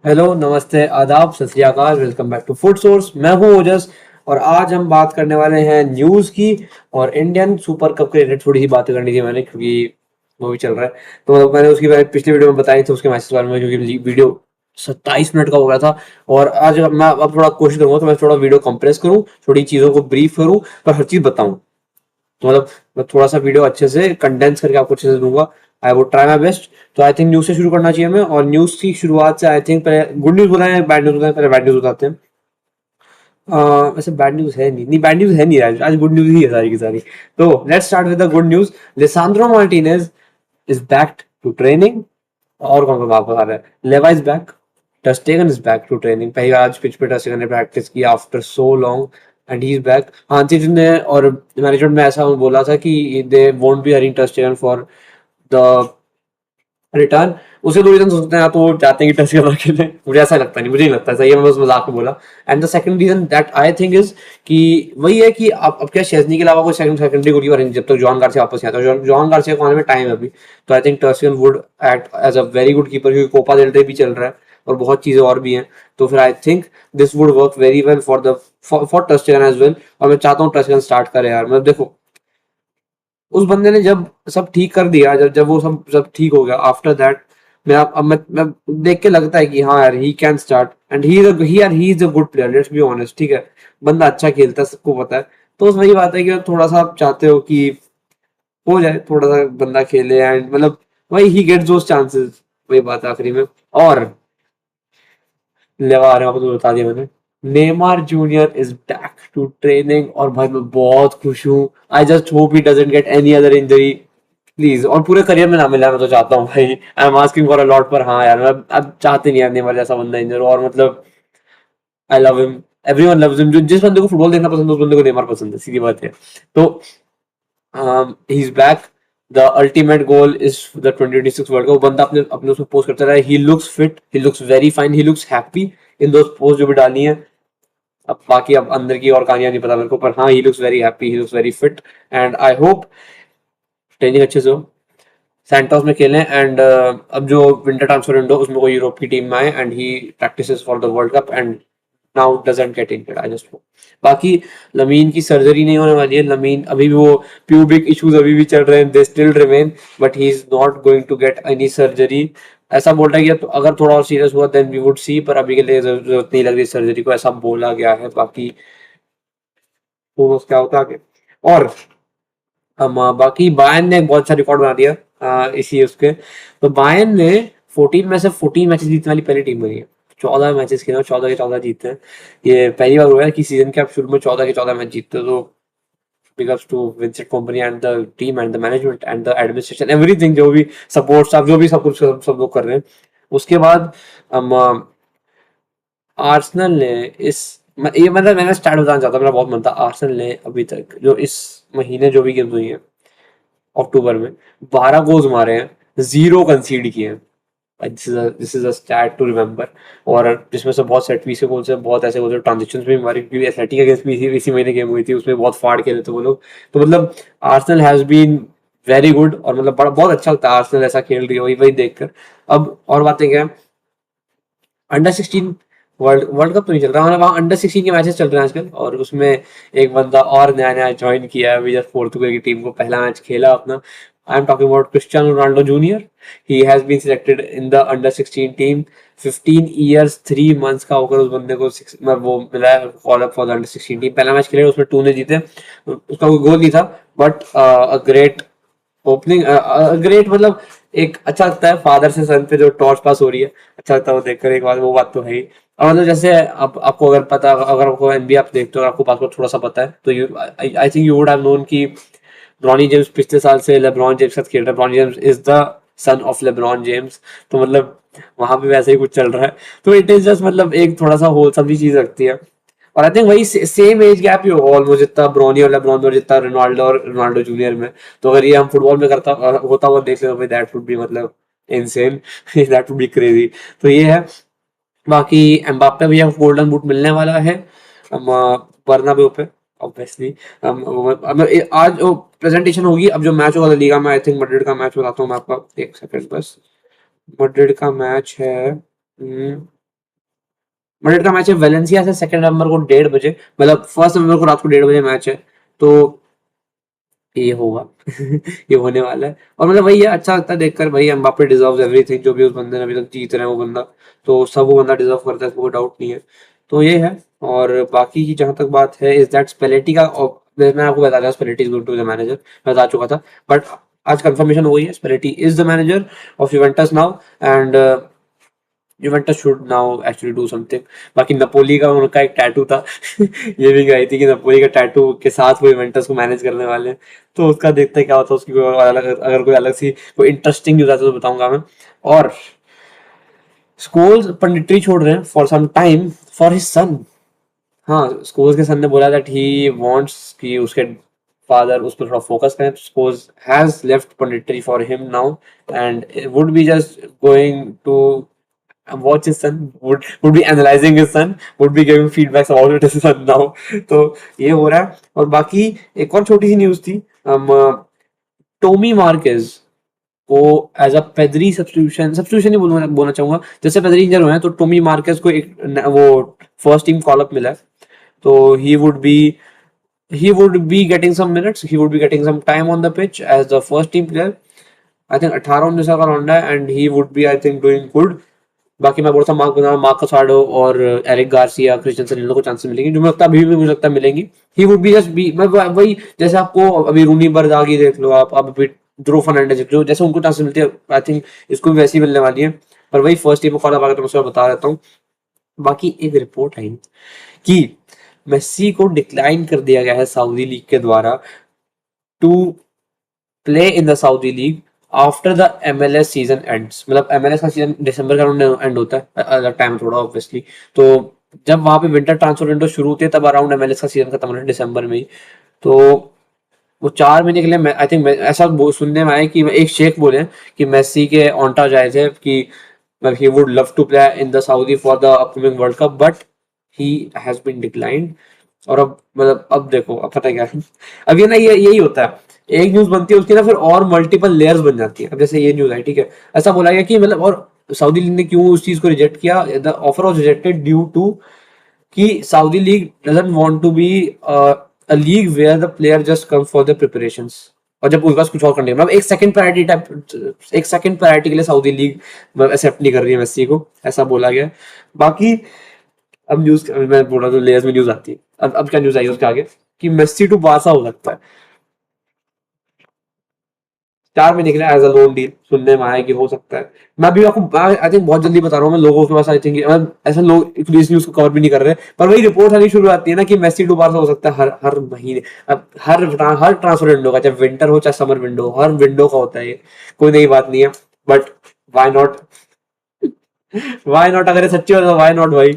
Hello, नमस्ते, आदाब, सत श्री अकाल, welcome back to food source. मैं हूं ओजस और आज हम बात करने वाले हैं न्यूज़ की और इंडियन सुपर कप के रिलेटेड थोड़ी सी बातें करनी थी मैंने क्योंकि वो भी चल रहा है। तो मैंने उसकी पिछली वीडियो में बताई थी उसके मैचेस के बारे में क्योंकि वीडियो 27 मिनट का हो गया था। और आज मैं अब थोड़ा कोशिश करूंगा तो मैं थोड़ा वीडियो कंप्रेस करूँ, थोड़ी चीज़ों को ब्रीफ करूँ पर हर चीज़ बताऊँ। तो मतलब मैं थोड़ा सा वीडियो अच्छे से कंडेंस करके आपको अच्छे से दूंगा। I would try my best. तो आई थिंक न्यूज से शुरू करना चाहिए हमें और न्यूज की शुरुआत से आई थिंक पहले गुड न्यूज बताएं बैड न्यूज बताएं, पहले बैड न्यूज बताते हैं। वैसे बैड न्यूज है नहीं, नहीं बैड न्यूज है नहीं, आज गुड न्यूज ही है सारी की सारी। तो let's start with the good news. Lisandro Martinez is back to training. और कौन कौन वापस आ रहा है? लेवा is back, ter Stegen is back to training. पहली बार आज पिच पे टर स्टेगन ने प्रैक्टिस किया after so long and he is back. Hansi ने और मैनेजमेंट में ऐसा बोला था कि दे वोंट बी हरिंग टर स्टेगन फॉर द रिटर्न। उसे दो रीजन हो सकते हैं, या तो वो चाहते हैं कि टेस्ट करवा के लें, मुझे ऐसा लगता नहीं, मुझे नहीं लगता ऐसा, ये मैं बस मजाक में बोला। And the second reason that I think is कि वही है कि अब क्या शेजनी के अलावा कोई सेकंडरी गोलकीपर है जब तक जॉन गार्सिया वापस नहीं आता। जॉन गार्सिया को आने में टाइम है अभी। तो I think ter Stegen would act as a very good keeper क्योंकि कोपा डेल रे भी चल रहा है और बहुत चीजें और भी हैं। तो फिर I think this would work very well for the for ter Stegen as well. और मैं चाहता हूँ टर्स्टेगन स्टार्ट करे यार। मतलब देखो, उस बंदे ने जब सब ठीक कर दिया, जब जब वो सब सब ठीक हो गया आफ्टर दैट, मैं देख के लगता है कि हाँ यार he can start and he is a good player, let's be honest. ठीक है, बंदा अच्छा खेलता है, सबको पता है। तो वही बात है कि थोड़ा सा आप चाहते हो कि हो जाए, थोड़ा सा बंदा खेले एंड मतलब वही ही गेट्स दोस चांसेस। वही बात है आखिरी में। और लेवा आ रहे हैं, आपको तो बता दिया मैंने। Neymar junior is back to training और भाई मैं बहुत खुश हूँ। I just hope he doesn't get any other injury please, और पूरे करियर में ना मिला। मैं तो चाहता हूँ भाई, I am asking for a lot, पर हाँ यार मैं अब चाहते नहीं यार नेमार जैसा बंदा इंजर हो। और मतलब I love him, everyone loves him. जो जिस बंदे को फुटबॉल देखना पसंद है उस बंदे को नेमार पसंद है, सीधी बात है। तो he is back. The ultimate goal is the 2026 world cup. वो बंदा अपने अपने उसमें पोस्ट करता रहा है। He looks fit, he looks very fine, he looks happy in those post जो भी डाली है। अब बाकी अब अंदर की और कहानियां नहीं पता मेरे को, पर हाँ he looks very happy, he looks very fit and I hope training अच्छे से हो, सैंटोस में खेलें एंड अब जो विंटर ट्रांसफर विंडो उसमें कोई यूरोप की टीम में आए and he practices for the world cup and now doesn't get injured, I just hope. बाकी लमीन की सर्जरी नहीं होने वाली है। लमीन अभी भी वो प्यूबिक इश्यूज अभी भी चल रहे हैं, they still remain, but he is not going to get any surgery. ऐसा बोल रहा है कि तो अगर थोड़ा और सीरियस हुआ देन वी वुड सी, पर अभी के लिए जरूरत नहीं लग रही सर्जरी को, ऐसा बोला गया है। बाकी तो क्या होता है आगे। और बाकी बायर्न ने एक बहुत अच्छा रिकॉर्ड बना दिया इसी उसके। तो बायर्न ने 14 में से 14 मैचेस जीतने वाली पहली टीम बनी है। 14 मैचेस खेले और 14 के 14 जीते हैं। ये पहली बार हुआ है कि सीजन के आप शुरू में 14 के 14 मैच जीतते हो। तो big ups to Vincent Kompany and the team and the management and the administration everything, जो भी सपोर्ट स्टाफ जो भी सब कुछ सब लोग कर रहे हैं। उसके बाद हम आर्सेनल ने इस ये मतलब मैंने स्टार्ट बताना चाहता हूँ, मेरा बहुत मन था। आर्सेनल ने अभी तक जो इस महीने जो भी गेम्स हुई है अक्टूबर में 12 गोल्स मारे हैं, 0 कंसीड किए हैं। This is a stat to remember. और जिसमें से बहुत सेट पीस के गोल्स हैं, बहुत ऐसे गोल्स हैं ट्रांजिशंस में भी मारे क्योंकि एथलेटिक अगेंस्ट भी इसी महीने गेम हुई थी, उसमें बहुत फाड़ खेले थे वो लोग। तो मतलब Arsenal has been very good और मतलब बड़ा बहुत अच्छा लगता है आर्सेनल ऐसा खेल रही है, वही वही देखकर। अब और बातें क्या है, अंडर 16 वर्ल्ड वर्ल्ड कप तो नहीं चल रहा, मतलब वहाँ अंडर 16 के मैचेस चल रहे हैं आजकल। और उसमें एक बंदा और नया नया ज्वाइन किया है अभी जस्ट पोर्तुगल की टीम को, पहला मैच खेला अपना। I am talking about Cristiano Ronaldo junior. He has been selected in the under 16 team. 15 years 3 months का होकर उस बंदे को वो मिला है call up for the under 16 team. पहला मैच खेला उसमें 2 ने जीते, उसका कोई गोल नहीं था, but a great opening, great मतलब एक अच्छा लगता है फादर से सन पे जो टॉर्च पास हो रही है, अच्छा लगता है वो देखकर। एक बात वो बात तो है ही। और मतलब जैसे आप आपको अगर पता, अगर आपको एनबीए आप देखते हो और आपको पासवर्ड थोड़ा सा पता है तो you I think you would have known कि ब्रॉनी जेम्स पिछले साल से लेब्रॉन जेम्स के साथ खेल रहा है। Brownie James is the son of LeBron James. तो मतलब वहां पे वैसे ही कुछ चल रहा है। तो इट इज जस्ट मतलब एक थोड़ा सा होलसम सी चीज लगती है। और आई थिंक वही सेम एज गैप ही होगा ऑलमोस्ट, जितना ब्रोनी और लेब्रॉन में और जितना रोनाल्डो और रोनाल्डो जूनियर में। तो अगर ये हम फुटबॉल में करता होता हुआ देख लेते दैट वुड बी मतलब insane, that would be crazy. तो ये है। बाकी एम्बाप्पे भैया को गोल्डन बूट मिलने वाला है बर्नाब्यू पे ऑब्वियसली। आज जो प्रेजेंटेशन होगी, अब जो मैच होगा लीगा में, आई थिंक मैड्रिड का मैच बताता हूँ मैं आपको, एक सेकंड बस। मैड्रिड का मैच है मैड्रिड का मैच है वेलेंसिया से 2 नवंबर को 1:30 बजे, मतलब 1 नवंबर को रात को 1:30 बजे मैच है। तो ये होगा ये होने वाला है। और मतलब वही है, अच्छा लगता है देखकर भाई, एम्बापे डिजर्व्स एवरीथिंग, जो भी उस बंदे ने अभी तक जीत रहे हैं वो बंदा, तो सब वो बंदा डिजर्व करता है, कोई डाउट नहीं है। तो ये है। और बाकी की जहां तक बात है इज दैट स्पेलेटी का, और मैं आपको बता रहा, Spalletti is going to the manager, मैं बता चुका था, बट आज कंफर्मेशन हो गई है, Spalletti is the manager of Juventus now, and Juventus should now actually do something. बाकी नपोली का उनका एक टैटू था ये भी गई थी कि नपोली का टैटू के साथ वो यूवेंटस को मैनेज करने वाले हैं, तो उसका देखते हैं क्या होता है, उसकी कोई अलग, अगर कोई अलग सी कोई इंटरेस्टिंग न्यूज आता है तो बताऊंगा मैं। और स्कोल्स पंडितरी छोड़ रहे हैं for some time for his son. हाँ, स्कोल्स के सन ने बोला दैट ही वांट्स कि उसके फादर उस पर थोड़ा फोकस करें, Scholes has left punditry for him now, and would be just going to watch his son, would be analyzing his son, would be giving feedbacks about his son now। तो ये हो रहा है। और बाकी एक और छोटी सी न्यूज थी, हम टोमी मार्केज को एज अ पेदरी सब्स्टिट्यूशन ही बोलना चाहूंगा, जैसे पेदरी इंजर हुए हैं तो टोमी मार्केज को एक वो फर्स्ट टीम कॉल अप मिला है, तो he would be getting some minutes, he would be getting some time on the pitch as the first team player। I think 18-19 साल का लौंडा है, and he would be I think doing good. बाकी मैं बोलता हूँ मार्क कसाडो और Eric Garcia, Christiansen, इन लोगों को चांसेस मिलेंगी, जो मुझे लगता है अभी भी मुझे लगता है मिलेंगी। ही वुड बी जस्ट बी, मैं वही, जैसे आपको अभी रूनी बरदागी देख लो, आप अब अभी ड्रो फर्नांडिस देख लो, जैसे उनको चांसेस मिलती है, आई थिंक इसको भी वैसी मिलने वाली है। पर वही फर्स्ट टीम को फॉलो अगर तो मैं उसको बता देता हूँ। बाकी एक रिपोर्ट आई कि मेस्सी को डिक्लाइन कर दिया गया है सऊदी लीग के द्वारा to play in the Saudi league after the MLS season ends. मतलब MLS का सीजन दिसंबर का एंड होता है, अलग टाइम थोड़ा ऑब्वियसली। तो जब वहां पे विंटर ट्रांसफर विंडो शुरू होती है तब अराउंड MLS का सीजन खत्म होता है दिसंबर में ही। तो वो 4 महीने के लिए, आई थिंक ऐसा सुनने में आया कि एक शेख बोले कि मेस्सी के ऑन्टा जाए थे कि he would love to play in the Saudi for the upcoming world cup, but he has been declined. और अब मतलब अब देखो, अब पता है क्या है अब ये ना, ये यही होता है, एक न्यूज बनती है उसकी ना फिर और मल्टीपल लेयर्स बन जाती है। अब जैसे ये न्यूज है, ठीक है, ऐसा बोला गया कि मतलब, और सऊदी लीग ने क्यों उस चीज को रिजेक्ट किया, the offer was rejected due to कि Saudi league doesn't want to be a league where the player just come for the preparations, और जब उनके पास कुछ और करने मतलब एक सेकंड प्रायोरिटी के लिए सऊदी लीग एक्सेप्ट नहीं कर रही है मेस्सी को, ऐसा बोला गया। बाकी अब न्यूज मैं बोल रहा हूँ लेयर्स में न्यूज आती है, अब क्या न्यूज आई है उसके आगे कि मेस्सी टू बारसा हो सकता है 4 महीने के लिए एज अ लोन डील, सुनने में आया कि हो सकता है। मैं भी आपको आई थिंक बहुत जल्दी बता रहा हूँ, मैं लोगों के पास आई थिंक ऐसे लोग इस न्यूज को कवर भी नहीं कर रहे, पर वही रिपोर्ट आनी शुरू आती है ना कि मेस्सी दोबारा हो सकता है हर हर महीने। अब हर ट्रांसफर विंडो का, चाहे विंटर हो चाहे समर विंडो, हर विंडो का होता है ये, कोई नई बात नहीं है। But why not, Why not? अगर ये सच्ची हो तो why not भाई?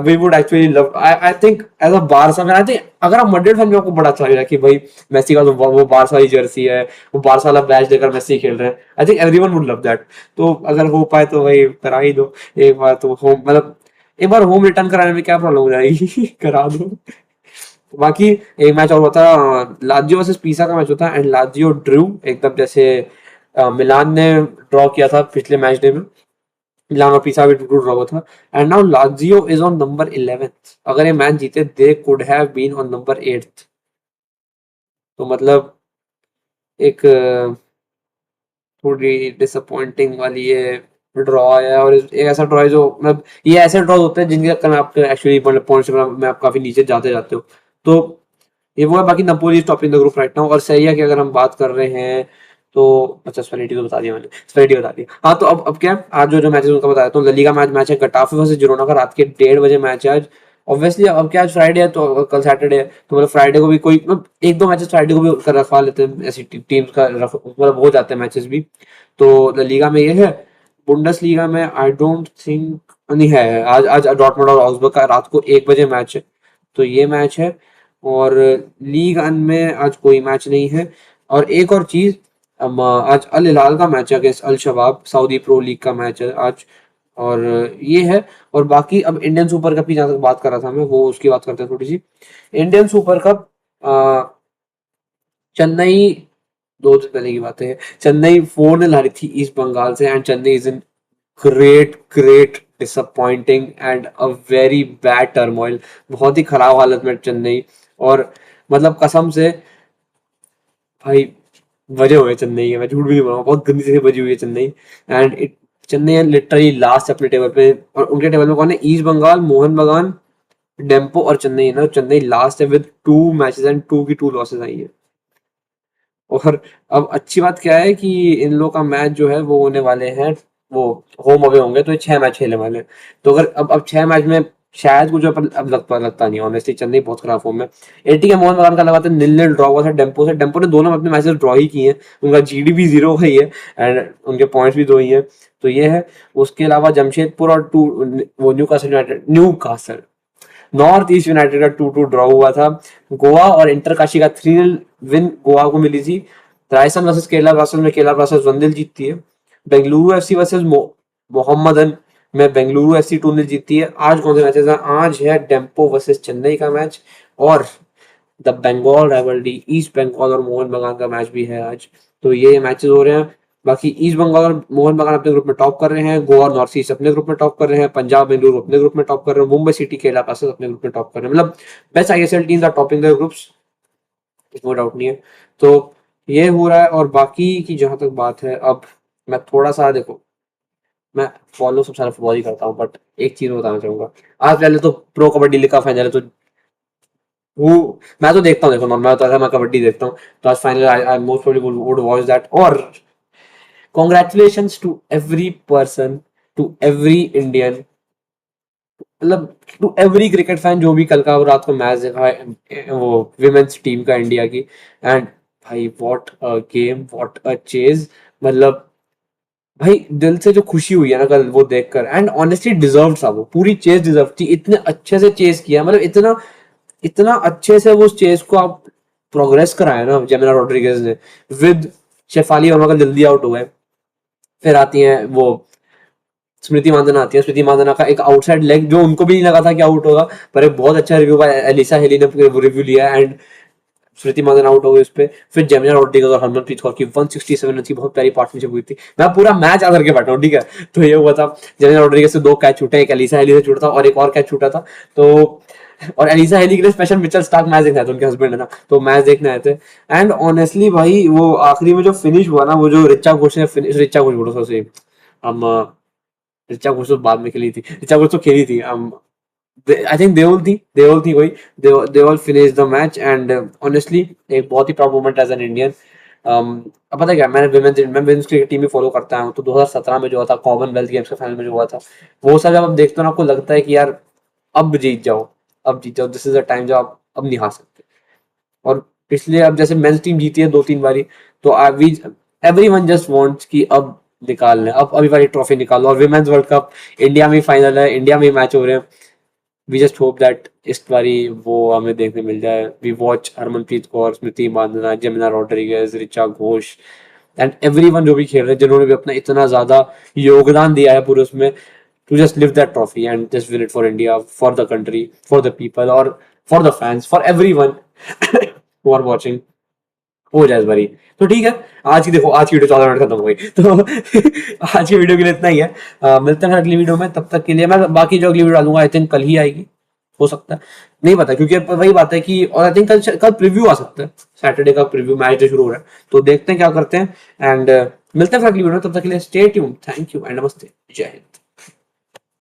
We would actually love. I think as a Barça fan, I think अगर आप मैड्रिड फैन, आपको बड़ा अच्छा लगेगा कि भाई मेसी का तो वो बारसा वाली जर्सी है, वो बारसा वाला बैच देकर मेसी खेल रहे हैं। I think everyone would love that. तो अगर हो पाए तो भाई करा ही दो एक बार, तो होम मतलब एक बार होम रिटर्न कराने में क्या प्रॉब्लम हो जाएगी करा दो। बाकी एक मैच और हुआ था, लाजियो वर्सेस पीसा का मैच होता है, एंड लाजियो ड्रू एकदम जैसे मिलान ने ड्रॉ किया था पिछले मैच डे में, मिलान और पीसा भी टू ड्रॉ हुआ था, and now Lazio is on number 11th। अगर ये मैच जीते they could have been on number 8th। तो मतलब एक थोड़ी डिसअपॉइंटिंग वाली ये ड्रॉ है, और एक ऐसा ड्रॉ है जो मतलब, ये ऐसे ड्रॉ होते हैं जिनके चक्कर में आप एक्चुअली मतलब पॉइंट्स में आप काफी नीचे जाते जाते हो। तो ये वो है। बाकी Napoli is top in the group right now. और सही की अगर हम बात कर रहे हैं तो, अच्छा स्पेलिटी तो बता दिया मैंने, स्पेलिटी बता दी। हाँ, तो अब क्या है? आज जो मैचेस उनका बता देता हूँ। ललीगा मैच है गटाफे वर्सेस जिरोना का, रात के 1:30 बजे मैच है आज। ऑब्वियसली अब क्या, आज फ्राइडे है तो कल सैटरडे है, तो मतलब फ्राइडे को भी कोई मतलब एक दो मैचेस फ्राइडे को भी रखवा लेते हैं, ऐसी टीम्स का मतलब हो जाते हैं मैचेस भी। तो लीगा में ये है। बुंडस लीगा में आई डोंट थिंक नहीं है, आज आज डॉर्टमुंड और आउग्सबर्ग का रात को 1 बजे मैच है, तो ये मैच है। और लीग अन में आज कोई मैच नहीं है। और एक और चीज, आज अल हिलाल का मैच है अगेंस्ट अल शबाब, सऊदी प्रो लीग का मैच है आज। और ये है। और बाकी अब इंडियन सुपर कप की जहां तक बात कर रहा था मैं, वो उसकी बात करते हैं थोड़ी सी। इंडियन सुपर कप, चेन्नई, 2 दिन पहले की बात है, चेन्नई 4-0 हारी थी ईस्ट बंगाल से, and Chennai is in great great disappointing and a very bad turmoil, बहुत ही खराब हालत में चेन्नई। और मतलब कसम से भाई वजह हुए चेन्नई के, मैं झूठ भी नहीं बोलूंगा, बहुत गंदी से बजी हुई है Chennai. And it Chennai literally last अपने टेबल पे, और उनके टेबल में कौन है? ईस्ट बंगाल, मोहन बगान, डेम्पो और चेन्नई है ना। चेन्नई लास्ट है विद 2 मैचेस एंड 2 की 2 लॉसेस आई है। और अब अच्छी बात क्या है कि इन लोगों का मैच जो है वो होने वाले हैं, वो होम अवे होंगे, तो ये 6 मैच खेलने वाले हैं। तो अगर अब 6 मैच में शायद कुछ अब लगता नहीं ऑनेस्टली, चेन्नई बहुत खराब फॉर्म में। एटी के मोहन बगान का लगातार 0-0 ड्रॉ हुआ था डेम्पो से। डेम्पो ने दोनों अपने मैचेस ड्रॉ ही किए हैं, उनका जीडीपी 0 ही है एंड उनके पॉइंट्स भी 2 ही है। तो ये है। उसके अलावा जमशेदपुर और वो new castle north east United का 2-2 ड्रॉ हुआ था। गोवा और इंटरकाशी का 3-0 विन गोवा को मिली थी। राजस्थान वर्सेस केरला ब्लास्टर्स में केरला ब्लास्टर्स 1-0 जीतती है। बेंगलुरु एफसी वर्सेस मोहम्मदन में बेंगलुरु एफसी 2-0 जीतती है। आज कौन से मैचेस हैं? आज है डेम्पो वर्सेस चेन्नई का मैच, और the Bengal rivalry East Bengal और मोहन बगान का मैच भी है आज। तो ये मैचेस हो रहे हैं। बाकी ईस्ट बंगाल और मोहन बगान अपने ग्रुप में टॉप कर रहे हैं, गोवा और नॉर्थ ईस्ट अपने ग्रुप में टॉप कर रहे हैं, पंजाब बेंगलुरु अपने ग्रुप में टॉप कर रहे हैं, मुंबई सिटी केरला ब्लास्टर्स अपने ग्रुप में टॉप कर रहे हैं। मतलब best ISL teams are topping the groups, no doubt नहीं है। तो ये हो रहा है। और बाकी की जहां तक बात है, अब मैं थोड़ा सा देखो, मैं फॉलो सबसे सारा फुटबॉल ही करता हूँ, बट एक चीज बताना चाहूंगा। आज पहले तो प्रो कबड्डी लीग का फाइनल है, तो वो मैं तो देखता हूँ। देखो मैं तो ऐसा, मैं कबड्डी देखता हूँ, तो आज final I most probably would watch that. और congratulations to every person, to every Indian, मतलब टू एवरी क्रिकेट फैन जो भी कल का रात को मैच देखा है वो विमेन्स टीम का इंडिया की। एंड भाई what a game, what a chase. मतलब भाई दिल से जो खुशी हुई है ना कल वो देखकर, एंड ऑनेस्टली डिजर्व था, वो पूरी चेज डिजर्व थी। इतने अच्छे से चेज किया, मतलब इतना इतना अच्छे से वो चेज को आप प्रोग्रेस कराया ना जेमिना रोड्रिगेज ने, विद शेफाली वर्मा का जल्दी आउट हो गए। फिर आती हैं वो स्मृति मांदना आती है। स्मृति मांदना का एक आउटसाइड लेग जो उनको भी नहीं लगा था कि आउट होगा, पर एक बहुत अच्छा रिव्यू बाय एलिसा हेली ने रिव्यू लिया, एंड स्मृति मांदना आउट हो गई उस पे। फिर जेमिना रोड्रिगेज और हरमनप्रीत कौर की 167 रन की बहुत प्यारी पार्टनरशिप हुई थी। मैं पूरा मैच आकर के बैठा हूँ, ठीक है। तो ये हुआ था, जेमिना रोड्रिगेज से 2 कैच छूटे, एक एलिसा हेली से छूटा था और एक और कैच छूटा था। तो और एलिसा हेली के लिए स्पेशल मिचेल स्टार्क मैच देखने आए थे, उनके हस्बैंड है ना, तो मैच देखने आए थे। एंड ऑनेस्टली भाई वो आखिरी में जो फिनिश हुआ ना, वो जो रिचा घोष ने फिनिश, रिचा घोष बोलो सॉरी, हम ऋचा घोष तो बाद में खेली थी, ऋचा घोष तो खेली थी। आई थिंक देवल थी कोई, देवल finish the match. And honestly एक बहुत ही proud moment as an Indian. अब पता है क्या, मैं विमेंस क्रिकेट टीम भी फॉलो करता हूँ, तो 2017 में जो हुआ था कॉमनवेल्थ गेम्स के फाइनल में जो हुआ था, वो सब जब आप देखते हो ना, आपको लगता है कि यार अब जीत जाओ, अब जीत जाओ, दिस इज द टाइम जब आप अब नहीं हार सकते। और पिछले अब जैसे मेंस टीम जीती है 2-3 बारी, तो एवरीवन जस्ट वांट्स कि अब निकाल लें, अब अभी वाली ट्रॉफी निकालो। और विमेंस वर्ल्ड कप इंडिया में फाइनल है, इंडिया में मैच हो रहे हैं। वी जस्ट होप दैट इस बारी वो हमें देखने मिल जाए। We watch Harmanpreet Kaur, Smriti Mandhana, Jemimah Rodrigues, Richa Ghosh and everyone जो भी खेल रहे हैं, जिन्होंने भी अपना इतना ज्यादा योगदान दिया है पूरे उसमें, to just lift that trophy and just win it for India, for the country, for the people, or for the fans, for everyone who are watching, हो जाए इस बारी। तो ठीक है, आज की देखो, आज की वीडियो 14 मिनट खत्म हो गई, तो आज की वीडियो के लिए इतना ही है। मिलते हैं अगली वीडियो में, तब तक के लिए मैं बाकी जो अगली वीडियो डालूंगा आई थिंक कल ही आएगी, हो सकता है, नहीं पता, क्योंकि वही बात है कि, और आई थिंक कल कल प्रीव्यू आ सकता है, सैटरडे का प्रीव्यू, मैच जो शुरू हो रहा है, तो देखते हैं क्या करते हैं। एंड मिलते हैं फिर अगली वीडियो में, तब तक के लिए stay tuned, thank you and नमस्ते, जय हिंद।